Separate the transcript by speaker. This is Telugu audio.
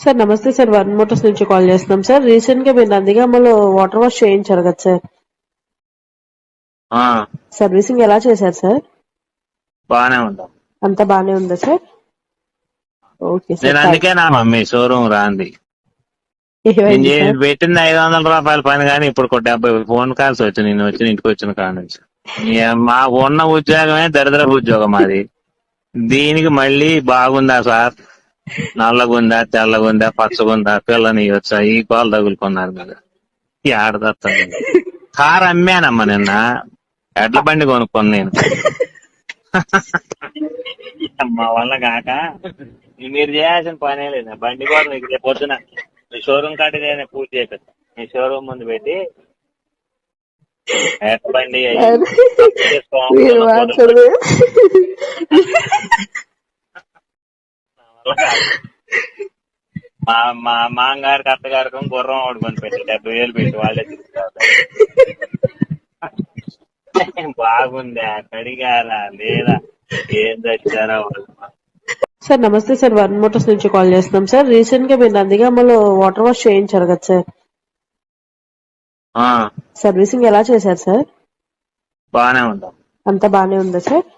Speaker 1: సార్ నమస్తే సార్, వన్ మోటార్స్ నుంచి కాల్ చేస్తున్నాం సార్. రీసెంట్ గా మీరు నందిగామలో వాటర్ వాష్ చేయించారు కదా సార్,
Speaker 2: ఆ
Speaker 1: సర్వీసింగ్ ఎలా చేశారు సార్?
Speaker 2: బానే ఉంటాం.
Speaker 1: అంతా బానే ఉందా సార్? Okay sir.
Speaker 2: నేను అందుకే నా మమ్మీ షోరూమ్ రాంది. నేను
Speaker 1: ఏమైంది సార్?
Speaker 2: పెట్టింది 500 రూపాయల పని కానీ ఇప్పుడు 70 ఫోన్ కాల్స్ వచ్చి నేను ఇంటికి వచ్చిన కాడ నుంచి మా ఉన్న ఉద్యోగమే దరిద్రపు ఉద్యోగం అది. దీనికి మళ్ళీ బాగుందా సార్, నల్లగుందా, తెల్లగుందా, పచ్చగుందా, పిల్లని వచ్చా, ఈ పాలు తగులుకున్నారు కదా. ఈ ఆడదత్తాను కారు అమ్మానమ్మా నిన్న, ఎడ్ల బండి కొనుక్కోను నేను. మా వల్ల కాక మీరు చేయాల్సిన పనే లేదు. బండి కూడా మీకు రేపు పొద్దున మీ షోరూమ్ కాడికి నేను పూర్తి చేపిస్తాను. మీ షోరూమ్ ముందు పెట్టి ఎడ్ల బండి
Speaker 1: మీరు మాట్లాడదు.
Speaker 2: మా మా మామగారికి అత్తగారికి గుర్రం ఆడుకొని పెట్టి 70,000 పెట్టి వాళ్ళే తీసుకురావాలి. బాగుందా, కడిగారా లేదా, ఏం తెచ్చారా వాళ్ళు.
Speaker 1: సార్ నమస్తే సార్, వన్ మోటార్స్ నుంచి కాల్ చేస్తున్నాం సార్. రీసెంట్ గా మీరు నందిగామలో వాటర్ వాష్ చేయించారు కదా సార్,
Speaker 2: ఆ
Speaker 1: సర్వీసింగ్ ఎలా చేశారు సార్?
Speaker 2: బానే ఉంటాం.
Speaker 1: అంతా బానే ఉందా సార్?